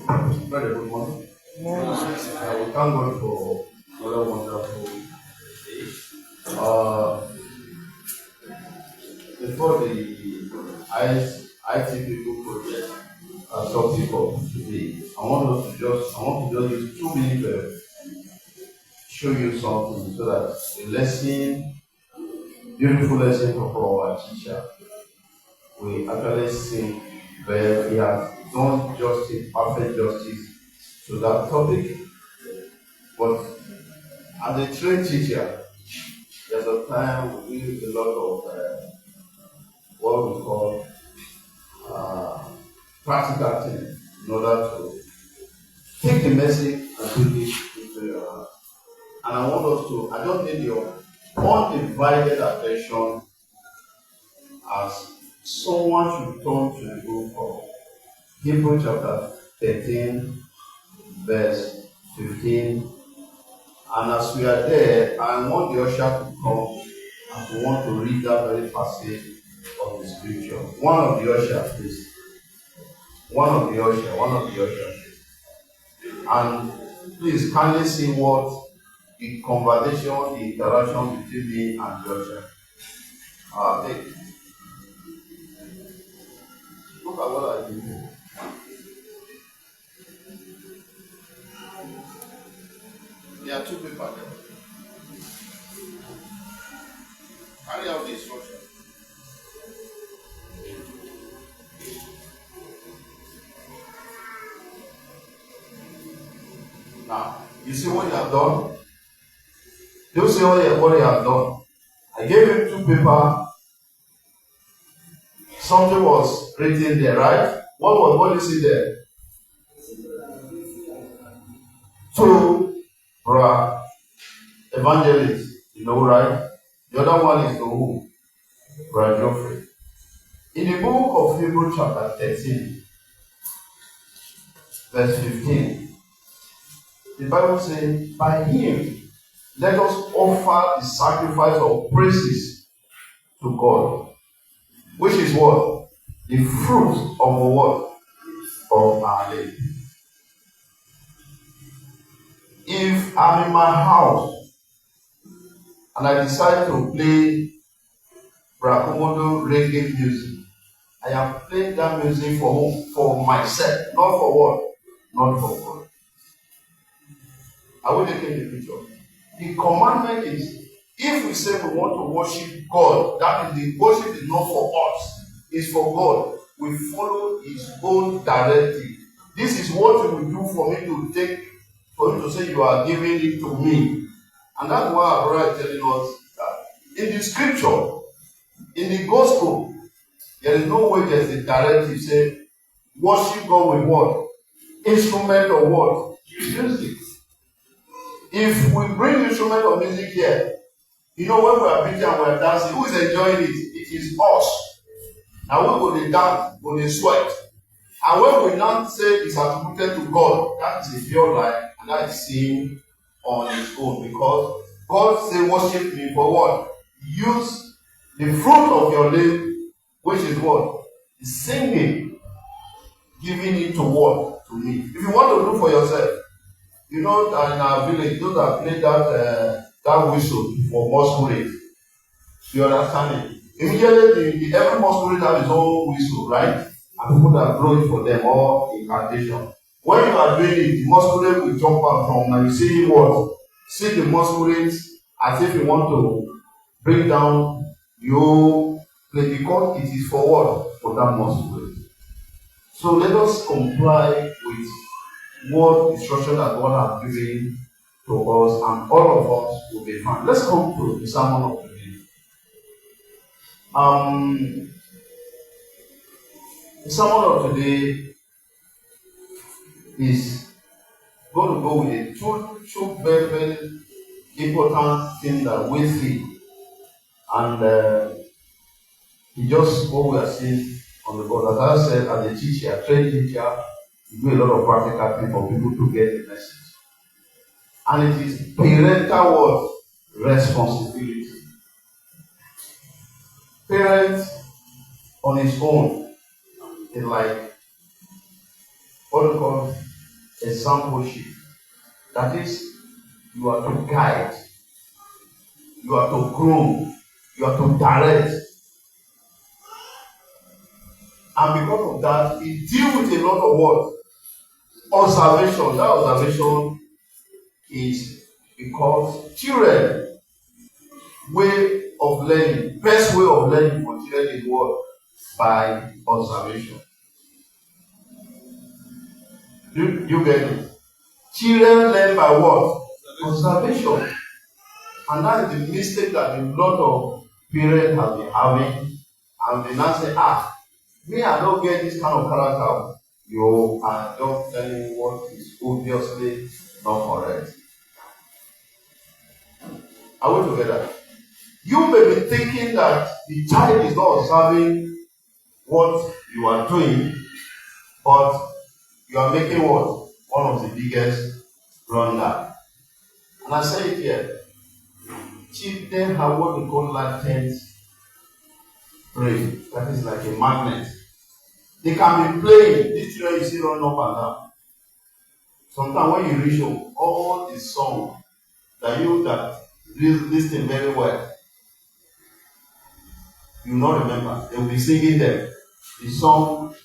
Very good morning. More We thank God for another wonderful day. Uh, before the IT people project topic of today, I want to just use 2 minutes to show you something so that the lesson, beautiful lesson from our teacher, we actually see where he has done justice, perfect justice to that topic. But as a trained teacher, there's a time we do a lot of what we call uh, practical things in order to take the message and put it into your hand. And I just need your undivided attention as someone should turn to the book of Hebrews chapter 13, verse 15. And as we are there, I want the usher to come and we want to read that very passage of the scripture. One of the usher, please. One of the usher. And please kindly see what the conversation, the interaction between me and the usher. Look at what I do. There are two people there. Carry out the instruction. Now, you see what you have done? Do you see what you have done? I gave him 2 papers. Something was written there, right? What do you see there? 2 brother evangelists, right? The other one is the who? Brother Geoffrey. In the book of Hebrews chapter 13, verse 15, the Bible says, by him let us offer the sacrifice of praises to God, which is what? The fruit of the what? Of our lips. If I'm in my house and I decide to play Brakomodo reggae music, I am playing that music for whom? For myself, not for what? Not for God. Are we taking the picture? The commandment is, if we say we want to worship God, that means the worship is not for us, it's for God. We follow His own directive. This is what He will do for me to take, for Him to say, you are giving it to me. And that's why our brother is telling us that in the scripture, in the gospel, there is no way there's a directive say, worship God with what? Instrument or what? Music. If we bring instrument of music here, when we are preaching and we are dancing, who is enjoying it? It is us. Now we go to dance, go to sweat. And when we now say it's attributed to God, that is a pure lie, and that is sin on its own. Because God say, worship me for what? Use the fruit of your lips, which is what? Singing, giving it to what? To me. If you want to do for yourself, that in our village, those that play that whistle for masquerade, you understand it? Immediately, every masquerade has its own whistle, right? And people that blow it for them or incantation. When you are doing it, the masquerade will jump out from and you see what? See the masquerade as if you want to bring down your play because it is for what? For that masquerade. So let us comply with what instruction that God has given to us, and all of us will be fine. Let's come to the sermon of today. The sermon of today is going to go with the two very, very important things that we see. And it's just what we are seeing on the board. As I said, as a teacher, trained teacher, you do a lot of practical things for people to get the message. And it is parental responsibility. Parents on his own is like what we call exampleship. That is, you are to guide, you are to groom, you are to direct. And because of that, it deals with a lot of what? Observation. That observation is because children, way of learning, best way of learning for children is what? By observation. You get it? Children learn by what? Observation. And that is the mistake that a lot of parents have been having. And they now say, me, I don't get this kind of character. You are just telling what is obviously not correct. Are we together? You may be thinking that the child is not observing what you are doing, but you are making what? One of the biggest blunder. And I say it here. Children have what we call latent brain. That is like a magnet. They can be playing. These children you see run up and down. Sometimes when you reach home, all the song that you listen very well, you will not remember. They will be singing them. The song,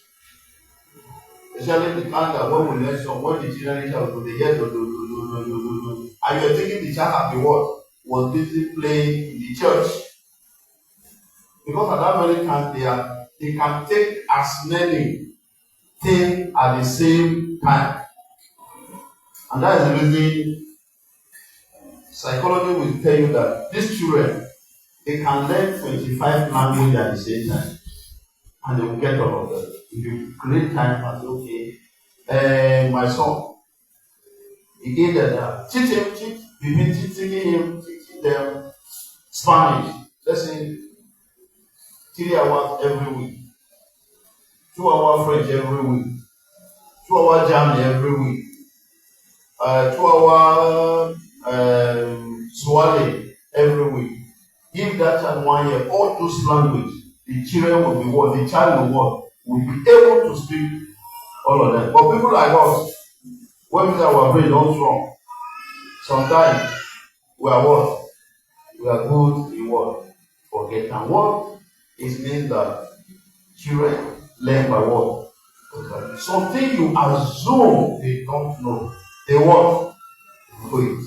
especially the time that when we learn song, when the children reach out, they hear do. And you're thinking the child have the word was busy playing in the church. Because at that very time they can take as many things at the same time. And that is the reason psychology will tell you that these children, they can learn 25 languages at the same time. And they will get all of them. If you create time and say, okay, my son, he did that. We've been teaching them Spanish. Let's say 3 hours every week, 2 hours French every week, 2 hours German every week, 2 hours Swahili every week. Give that child 1 year, all those languages, the children will be what? The child will be able to speak all of them. But people like us, when we say our brain don't strong, sometimes we are what? We are good in what? Forget. And what? It means that children learn by what? Something you assume they don't know. They what? Do it.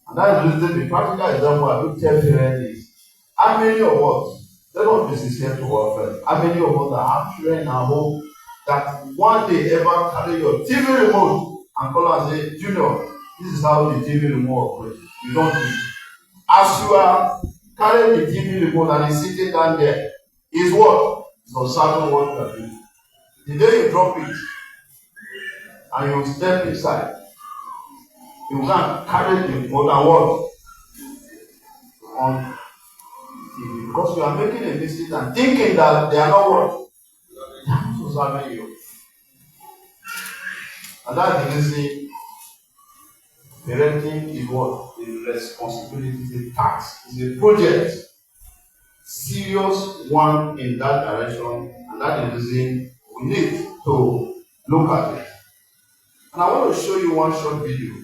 And that is the practical example I will tell parents is how many of us, let us be sincere to our friends, how many of us that have children at home that one day ever carry your TV remote and call and say, Junior, this is how the TV remote operates. You don't do it. As you are carrying the TV remote and it's sitting down there, is what? It's observing what you are doing. The day you drop it and you step inside, you can carry the remote and what? On TV. Because you are making a mistake and thinking that they are not what? They are not observing you. And that's the reason parenting is what? The responsibility, is a task, is a project. Serious one in that direction, and that is the reason we need to look at it. And I want to show you one short video.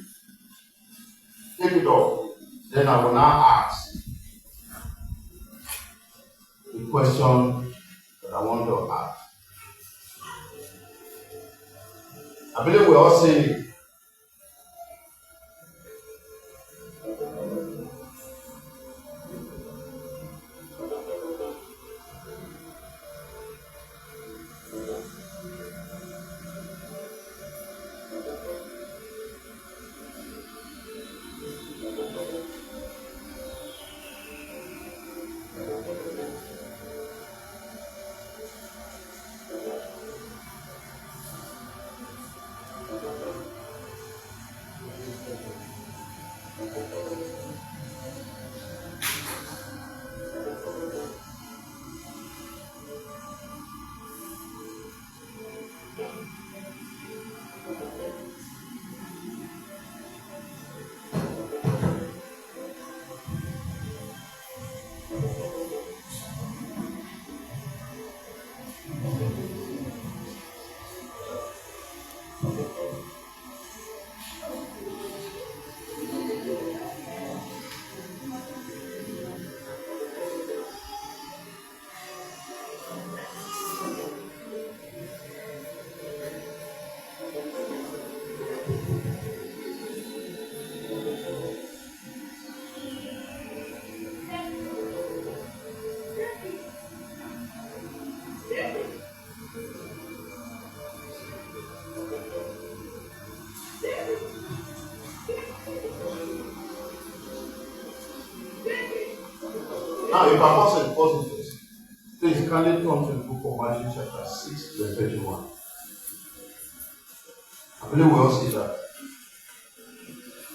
Take it off. Then I will now ask the question that I want to ask. I believe we're all saying it. Now, you can pause it first. Please kindly turn to the book of Matthew chapter 6, verse 21. I believe we all see that.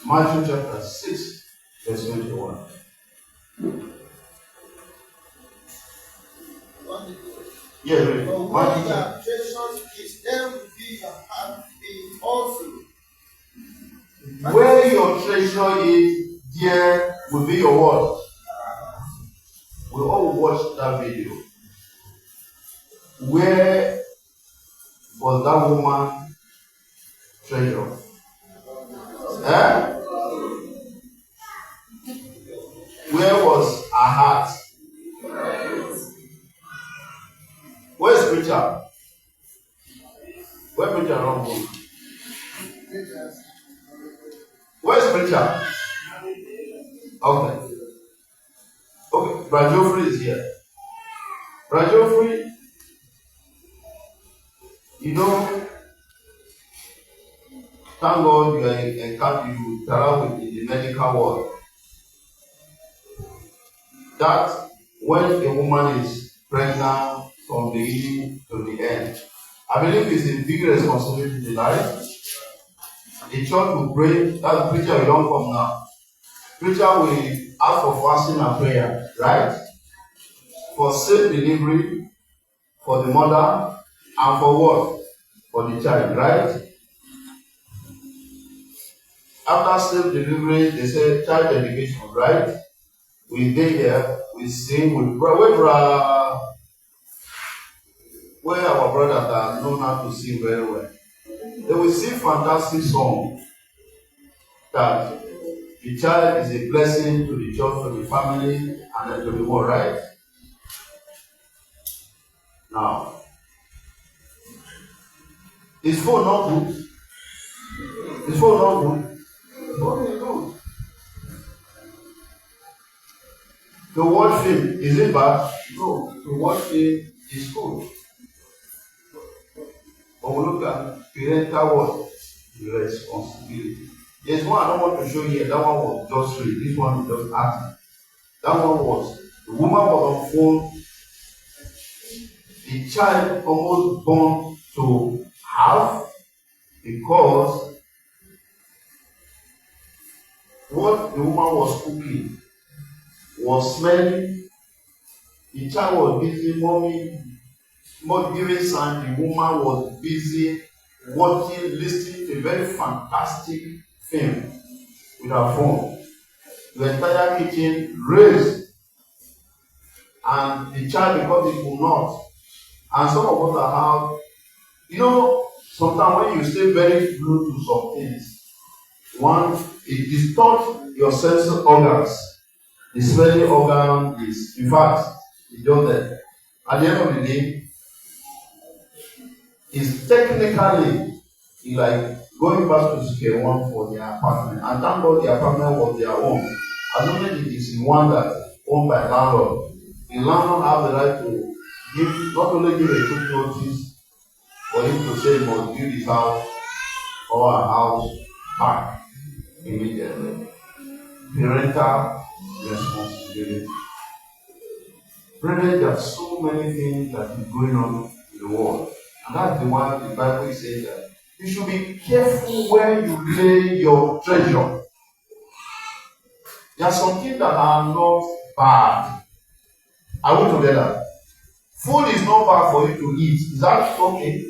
Matthew chapter 6, verse 21. Yeah, read. Matthew chapter is there will be a happy also. Where your treasure is, there will be your word. We all watched that video. Where was that woman treasure? Eh? Where was her heart? Where's preacher? Where preacher wrong book? Where's preacher? Okay. Okay, Brajofri is here. Brajofri, you know, thank God you are in camp, you travel in the medical world. That when a woman is pregnant from the beginning to the end, I believe it's a big responsibility, right? The church will pray, that preacher will don't come now. Preacher will ask for fasting and prayer, right? For safe delivery, for the mother, and for what? For the child, right? After safe delivery, they say child dedication, right? We dey there, we sing, we pray. Where our brothers that know how to sing very well. They will sing fantastic songs that the child is a blessing to the church, to the family, and to the world, right? Now, is phone not good? Is phone not good? Phone is good. To watch film, is it bad? No. To watch film is good. But we look at parental what? Responsibility. There's one I don't want to show here. That one was just free. This one is just acting. That one was the woman was on phone. The child almost born to have because what the woman was cooking was smelling. The child was busy, mommy giving sign. The woman was busy watching, listening to a very fantastic film with her phone. The entire kitchen raised, and the child, because it could not. And some of us have, you know, sometimes when you stay very glued to some things, one, it distorts your sense organs. The smelling organ is, in fact, it's just there. At the end of the day, it's technically like going back to square one for their apartment. And thank God the apartment was their own. As long as it is in one that owned by landlord, the landlord has the right to give, not only give a good notice for him to say he must build his house or a house back immediately. Parental responsibility. Brethren, there are so many things that is going on in the world. And that's the one the Bible is saying that you should be careful where you lay your treasure. There are some things that are not bad. Are we together? Food is not bad for you to eat. Is that okay?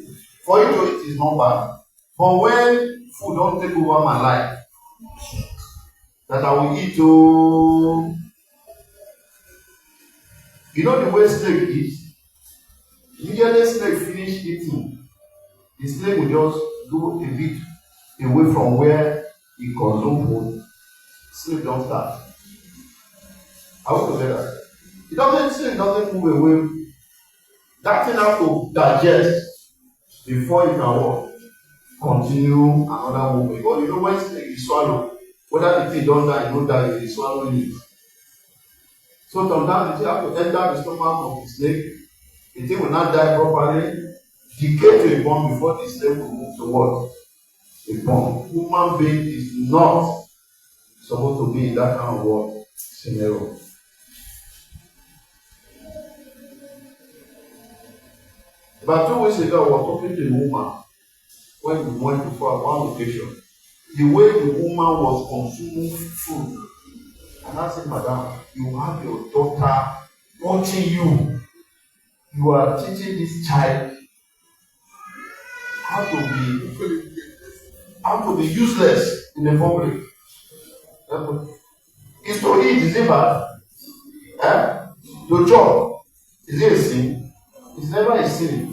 For you to eat is not bad. But when food don't take over my life, that I will eat to, you know the way snake eats? Immediately snake finish eating, the snake will just go a bit away from where he consume food. Snake don't start. Are we together? Snake doesn't move away. That thing has to digest before it can walk. continue another woman. Because you know when snake is swallow, whether the thing don't die, you don't die, you dey swallow it. So sometimes you have to enter the stomach of the snake. The thing will not die properly, decay to a bone before the snake will move to what? A bone. Human being is not supposed to be in that kind of what? Scenario. About 2 weeks ago, I was talking to a woman when we went to one location. The way the woman was consuming food, and I said, Madam, you have your daughter watching you. You are teaching this child how to be useless in the public. Is to eat, is it bad? To chop, is it a sin? It's never a sin.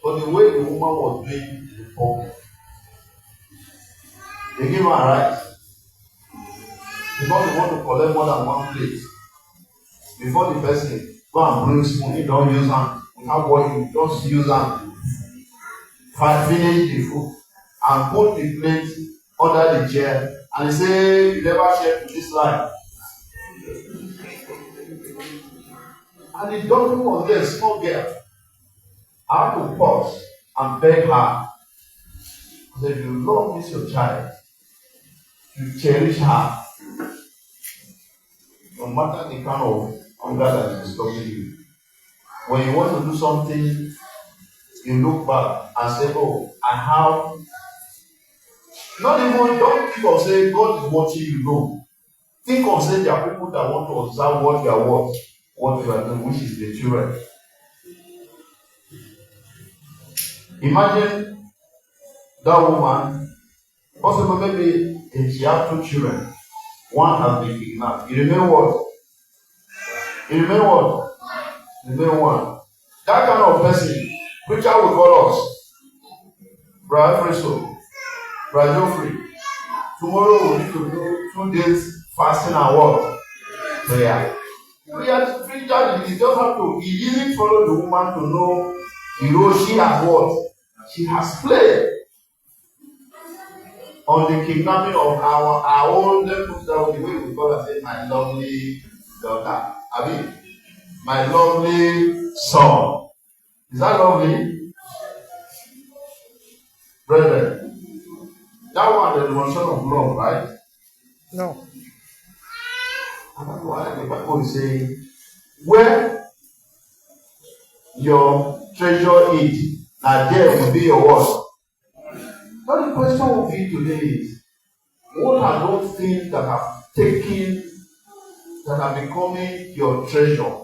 But the way the woman was doing in the public, they give her a right. Because they want to collect more than one plate. Before the person go and bring spoon, you don't use hand. Without what you just use hand. Finish the food and put the plate under the chair and say, you never share to this life. And the doctor was there, small girl. I had to pause and beg her. I said, if you love this your child, you cherish her, no matter the kind of hunger that is disturbing you. When you want to do something, you look back and say, oh, I have. Not even, don't think of saying God is watching you, no. Think of saying there are people that want to observe what you are doing, which is the children. Imagine that woman, possible maybe if she has 2 children, one has been kidnapped. You remain what? You remain what? You remain one. That kind of person, preacher will call us. Brother Friso, Brother Geoffrey. Tomorrow we need to do 2 days fasting and what? Prayer. We are preacher, you just have to easily follow the woman to know the role she has what? She has played on the kidnapping of our own, let's put that the way we call her, say, my lovely daughter. I mean, my lovely son. Is that lovely? Brethren, that one is the demonstration of love, right? No. And that's why the Bible is saying, where your treasure is, now there will be your what? Now the question will be today is, what are those things that have taken, that are becoming your treasure?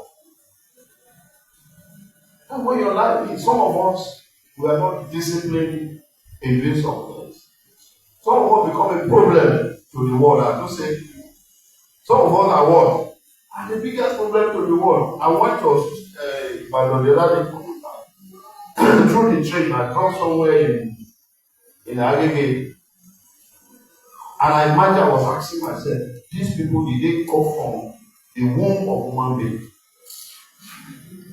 And when your life is, some of us, we are not disciplined in doing some things. Some of us become a problem to the world. I just say, some of us are what? Are the biggest problem to the world. I went to Ibadan the other day, through the train, I come somewhere in Agege, and I imagine I was asking myself, these people, did they come from the womb of human being?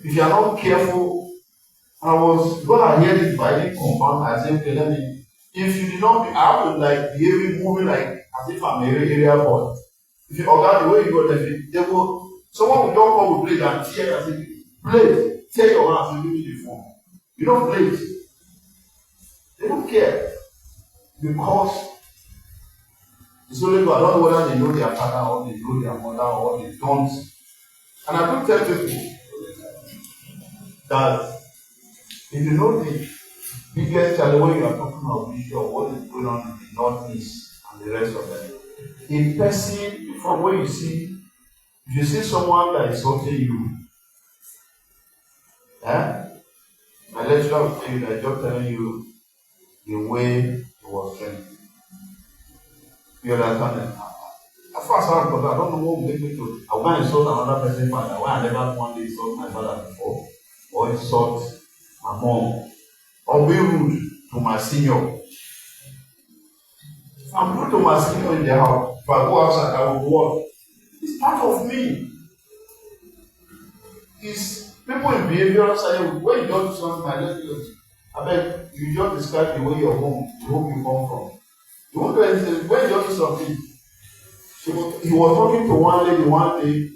If you are not careful, because I hear this by the compound, I say, okay, let me, if you did not, I have to like behave, moving like as if I'm an area boy. If you observe the way you go, they will, someone will just come with blade and tear and say, blade, tear your hands and give me the phone. You don't blade. They don't care. Because it's only God. I don't know whether they know their father or they know their mother or they don't. And I do tell people that if you know the biggest challenge when you are talking about issue of what is going on in the Northeast and the rest of them, a person from where you see, if you see someone that is hurting you, my lecturer will tell you that just telling you the way it was trained. You understand that? As far as I'm concerned, I don't know what will make me to. I want to insult another person's father. Why I never one day insult my father before, or insult my mom, or be rude to my senior. If I'm rude to my senior in the house, if I go outside, I will work. It's part of me. It's people in behavioral science. When you don't do something, I just do it. I bet you just describe the way your home, the home you come from. You won't do anything. When you do something, he was talking to one lady one day.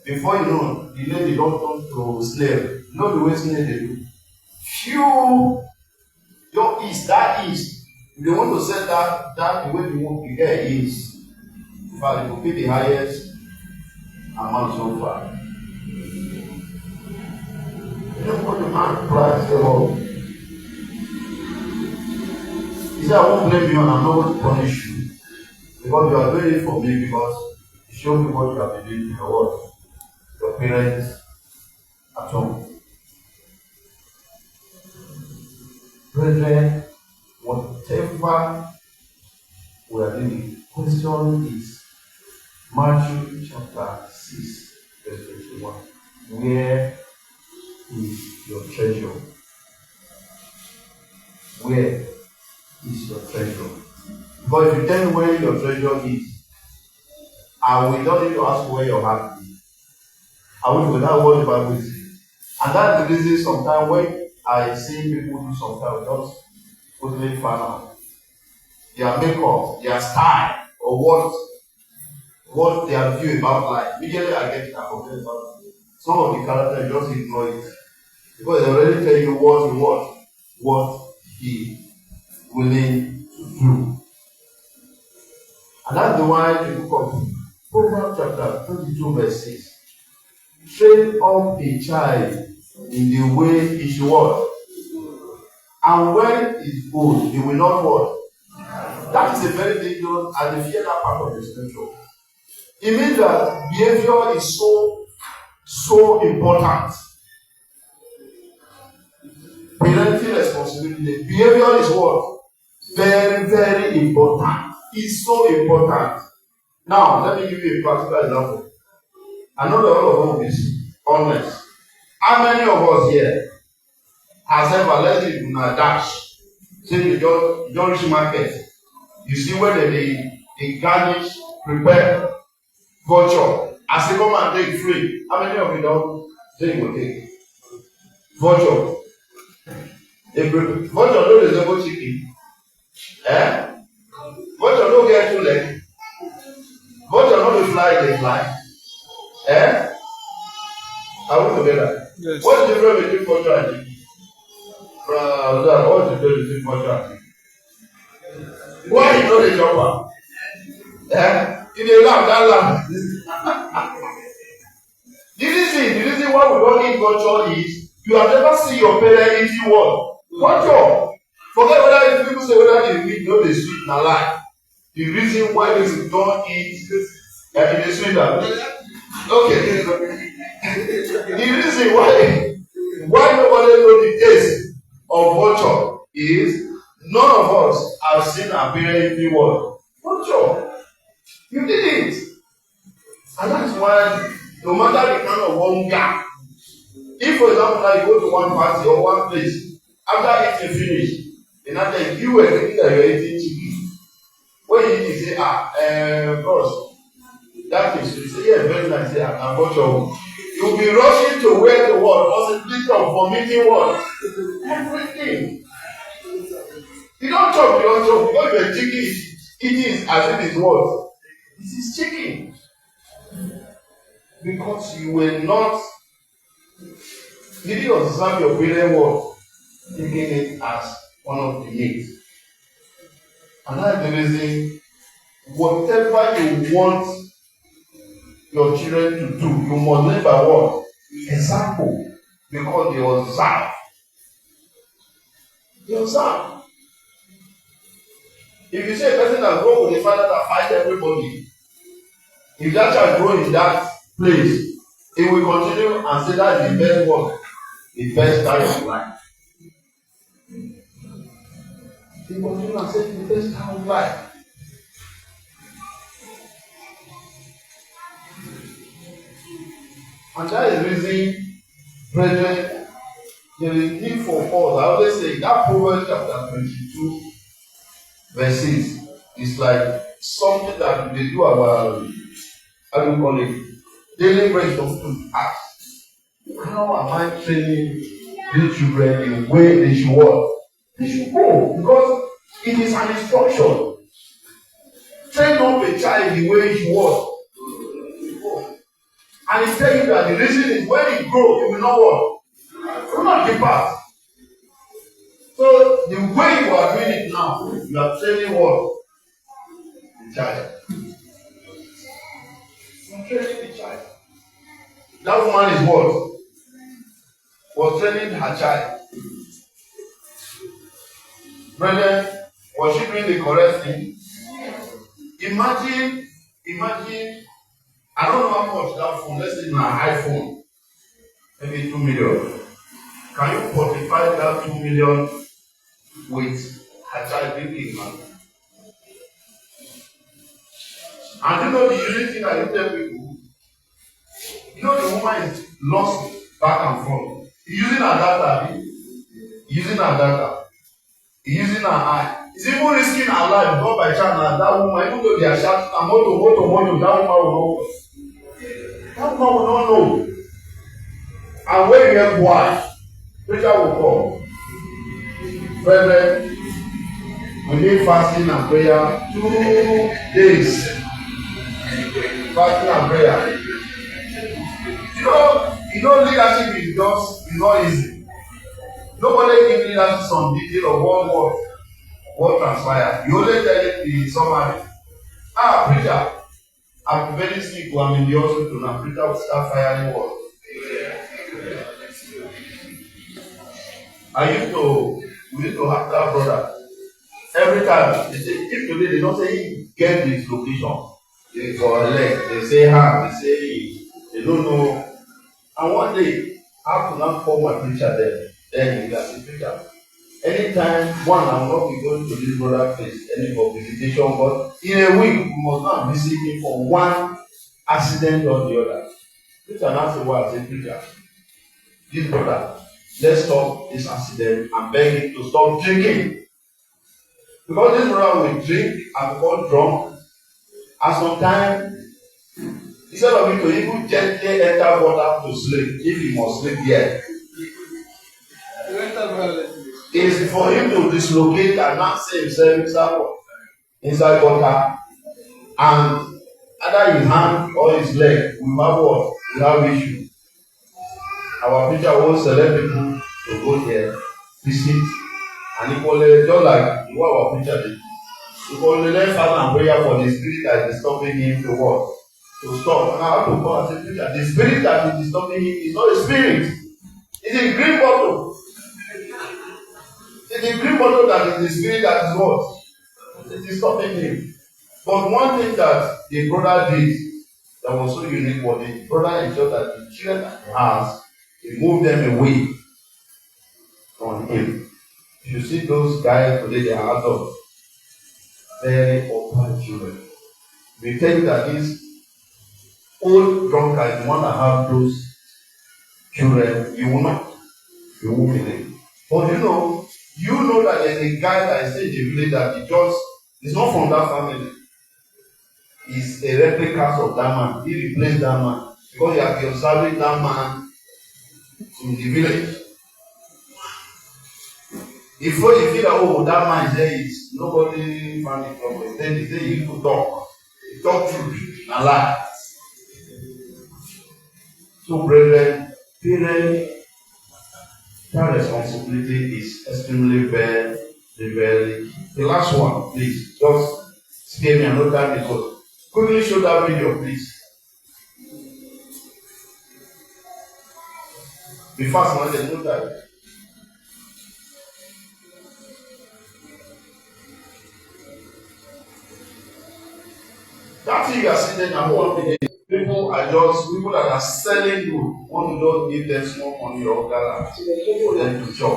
Before you know, the lady don't turn to slave. You know the way slave they do. Phew! Your east, that east. If they want to set that the way they want to get is. In fact, it will be the highest amount so far. You know what the man price the Lord. He said, I won't blame you and I'm not going to punish you. Because you are doing it for me because you show me what you have been doing in your world. Your parents at home. Brethren, whatever we are doing, the question is Matthew chapter 6, verse 21. Where is your treasure? Where is your treasure? But if you tell me where your treasure is, I will not need to ask where your heart is. I will without what the Bible says. And that's the reason sometimes when I see people do sometimes just totally fun out. Their makeup, their style, or what their view about life. Immediately I get a complaint about it. Some of the characters just ignore it. Because they already tell you what he willing to do. And that's the why the book of Proverbs chapter 22 verse 6. Train up a child in the way he should walk. And when he's old, he will not walk. That is a very dangerous, and I fear that part of the scripture. It means that behavior is so important. Parenting responsibility. Behavior is what? Very, very important. It's so important. Now, let me give you a practical example. I know that all of us is honest. How many of us here has ever let it in a dash? Say you don't reach market. You see where they garnish, prepare, vulture. As they come and take free. How many of you don't say you will take? Vulture. Vulture no resemble chicken. Vulture no get two legs. Vulture no dey fly, they fly. Are we together? Yes. What's the difference between vulture and chicken? What's the difference between vulture and chicken? Why you know the jumper? In the lamb, that lamb. The reason why we don't eat vulture is you have never seen your parents eating what? Vulture. Forget whether people say whether they eat, no, they sweet, na lie. The reason why they don't eat in the sweeter. Okay. The reason why nobody knows the taste of vulture is none of us have seen our parents eating what? Vulture. You did it. And that's why no matter the kind of hunger, if for example now you go to one party or one place, after eating finish, and after you were thinking that you are eating chicken, when you eat you say, bros, that is, you say, yeah, very nice, say, I'm vulture. You'll be rushing to where the what? Possibility of vomiting what? Everything. You don't chop, because you're chicken, eating as if it's what? This is chicken. Because you were not, you didn't observe your parents what? Taking it as one of the meat. And that's the reason, whatever you want your children to do, you must live by what? Example. Because they observe. They observe. If you say a person that grow with a father that fight everybody, if that child grow in that place, it will continue and say that is the best work, the best time of life. He continue and say the best time of life. And that is the reason, brethren, there is need for us. I always say that Proverbs chapter 22, verse 6 is like something that they do our, how do you call it, daily bread of to ask. How am I training these children the way they should what? They should go. Because it is an instruction. Train up a child the way he should what? And he tell you that the reason is when he grows, he will not what? He will not depart. So the way you are doing it now, you are training what? The child. You are training the child. That woman is what? Was training her child. Brethren, was she doing the correct thing? Imagine, I don't know how much that phone, let's say my iPhone, maybe 2 million. Can you fortify that 2 million with her child being man? And you know the unique thing that you tell people, you know the woman is lost back and forth. Using her data, using her data, using her eye. He's even risking her life, not by chance. That woman, even though they are shouting, moto, that woman will not. That woman will not know. And when you hear why, preacher will come. Brethren, we need fasting and prayer 2 days. Fasting and prayer. You know, leadership is not easy. Nobody gives leadership some detail of what transpired. You only tell it the summary. Preacher, I'm very sick, I'm in the hospital now. Preacher will start firing words. We used to have that brother. Every time, they say, if today they don't say he get this location, they for a leg, they say hand, they say they don't know. And one day, I have to now call my preacher there. Then he said, preacher, anytime one, I will not be going to this brother place, any for visitation, but in a week, we must not visit him for one accident or the other. Preacher now say, what? I say, preacher, this brother, let's stop this accident and beg him to stop drinking. Because this brother will drink and become drunk. And sometimes, instead of him to even gently enter water to sleep, if he must sleep here, it is for him to dislocate and not say himself inside water. And either his hand or his leg will have what? Will have issue. Our preacher will select people to go there, visit, and equally, just like what our preacher did. We will learn fast and prayer for the spirit that is disturbing him to what? To stop. And I have to call and say, preacher, the spirit that is disturbing him is not a spirit. It's a green bottle. It's a green bottle that is the spirit that is what? It is stopping him. But one thing that the brother did that was so unique was the brother ensured that the children that he has, he moved them away from him. You see those guys today, they are adults. Very open children. We tell you that this old drunkard, the one that have those children, you will not. You won't believe. But you know that there's a guy that is in the village that is not from that family. He's a replica of that man. He replaced that man. Because he has been observing that man in the village. If you feel that, that man is there, nobody found it from. Then he say he used to talk. He talk truth and lie. So, brethren, parents, that responsibility is extremely very, very. The last one, please, just spare me another time because quickly show that video, please. Be fast, man, there's no time. That thing you are seeing there, one thing, people that are selling good, want to just give them small money or dollar for them to shop.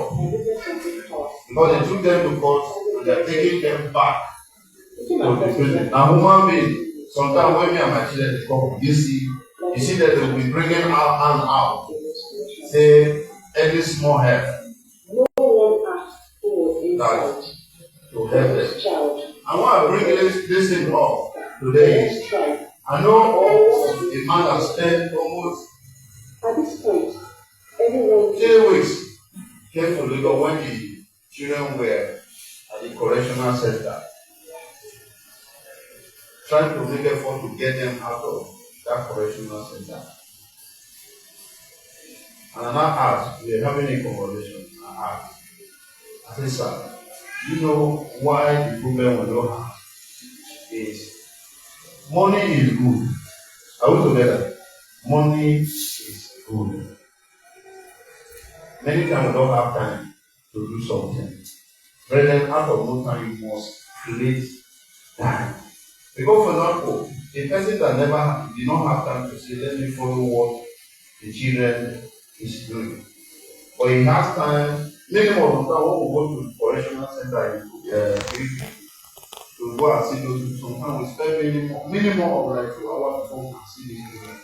Because they took them to court and they are taking them back to the prison. Now, human being, sometimes when me and my children come, you see that they will be bringing our hand out. Say, any small help. That to help them. And what I bring this thing up today is, I know a man has spent almost 3 weeks came to Lagos when the children were at the correctional center, trying to make effort to get them out of that correctional center. And I now asked, we were having a conversation. I said, sir, you know why the problem we don't have is money is good. Are we together? Money is good. Many times we don't have time to do something. Brethren, out of no time, you must create time. Because, for example, a person that did not have time to say, let me follow what the children is doing. But he has time, minimum of time, when we go to the correctional center to go and see those people. Sometimes we spend minimum of like 2 hours before we can see these people.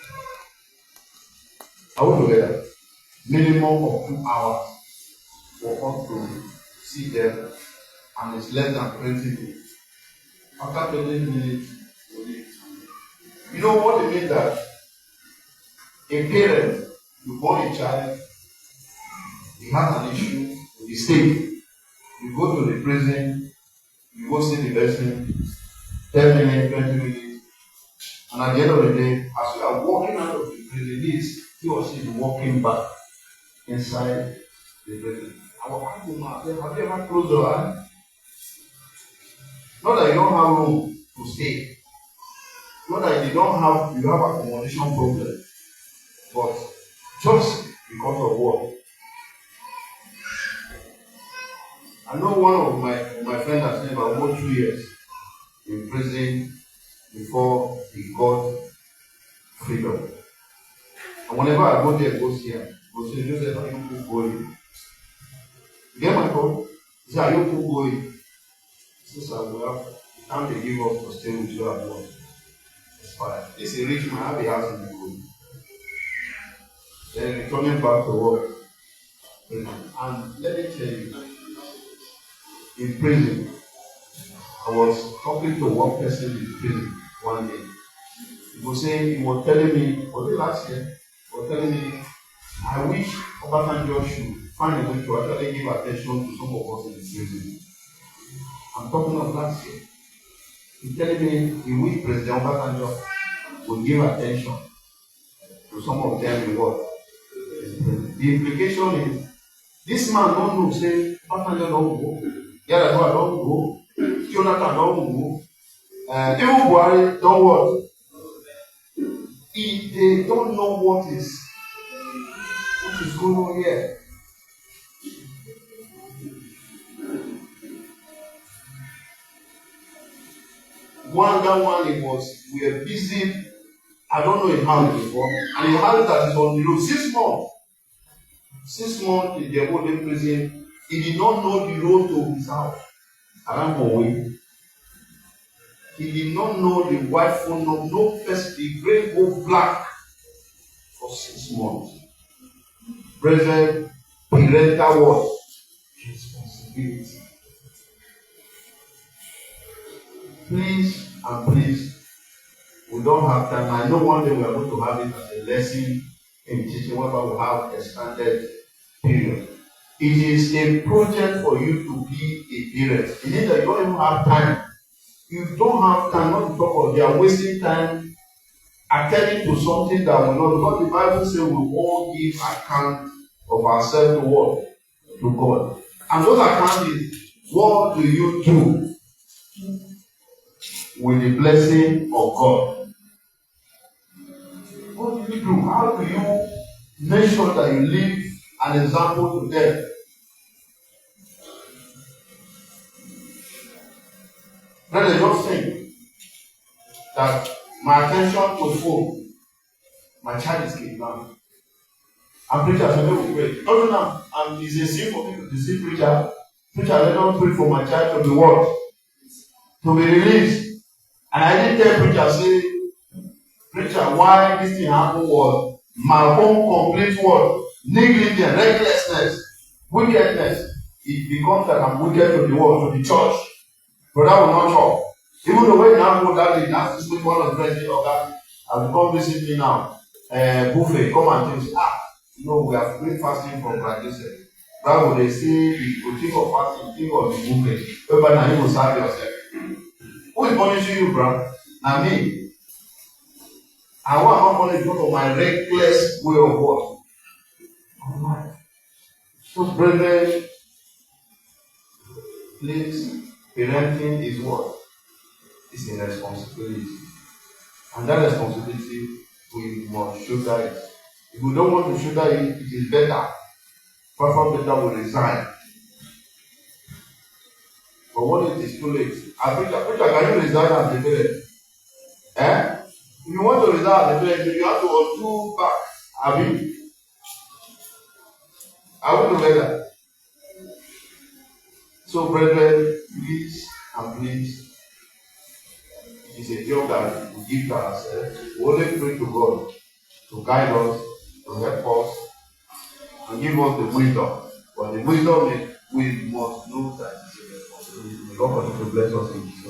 Are we together? Minimum of 2 hours for us to see them, and it's less than 20 minutes. After 20 minutes, we leave. You know what it means that a parent, you born a child, he has an issue with the state. You go to the prison, you go see the person, 10 minutes, 20 minutes, and at the end of the day, as you are walking out of the prison, he or she is walking back inside the prison. Have you ever closed your eyes? Not that you don't have room to stay. Not that you have accommodation problem. But just because of what? I know one of my friends has spent about 2 years in prison before he got freedom. And whenever I go there, go see him, go say, Joseph, are you cool going? You get my call? He said, are you cool going? Since I will have time to give up to stay with you at once. It's fine. It's a rich man, I have a house in the room. Then returning back to work. And let me tell you, in prison, I was talking to one person in prison one day. He was telling me, was it last year? He was telling me, I wish Obasanjo should find a way to actually give attention to some of us in the prison. I'm talking of last year. He's telling me he wish President Obasanjo would give attention to some of them in what? The implication is, this man don't know, say, Obasanjo don't go, Yar'Adua don't go, Jonathan don't go, even Buhari don't what? If they don't know what is going on here. We were busy, I don't know in how before, and he had that is on the road 6 months. 6 months in the Golden prison, he did not know the road to his house. Around Mowe. He did not know the white phone number, no first, the brain go black for 6 months. Present parental what? Responsibility. Please and please, we don't have time. I know one day we are going to have it as a lesson in teaching, whereby we have expanded period. It is a project for you to be a parent. It means that you don't even have time. You don't have time, not to talk of, they are wasting time attending to something that will not, because the Bible says we all give account of ourselves to what? To God. And those accounts is, what do you do with the blessing of God? What do you do? How do you make sure that you live an example to them? Brother, don't think that my attention to the phone, my child is kidnapped. And preacher said, no, wait. No. It's a sin for me to deceive preacher. Preacher, let them pray for my child to be what? To be released. And I didn't tell preacher, say, preacher, why this thing happened was my own complete what? Negligence, recklessness, wickedness. It becomes that I'm wicked to the world, to the church. But that will not talk. Even the way you now go that day, that's this week one of the president of that. I've come visit me now. Buffet, come and tell me, you know, we have been fasting from Brad Joseph. Bible they say you go think of fasting, think of the movement. Whereby now you will serve yourself. Who is punishing you, bro? Now me. I want not punished because of my reckless way of what? Of life. So, brethren, please, parenting is what? It's a responsibility. And that responsibility, we must shoulder it. If we don't want to shoulder it, it is better. Far better we resign. But what if it's too late? Preacher, can you resign as a parent? Eh? If you want to resign as a parent, you have to undo back. Are we together? So, brethren, please and please, it's a job that we give to ourselves. We only pray to God to guide us, to help us, to give us the wisdom. But the wisdom we must know that it's a responsibility. May God continue to bless us in Jesus.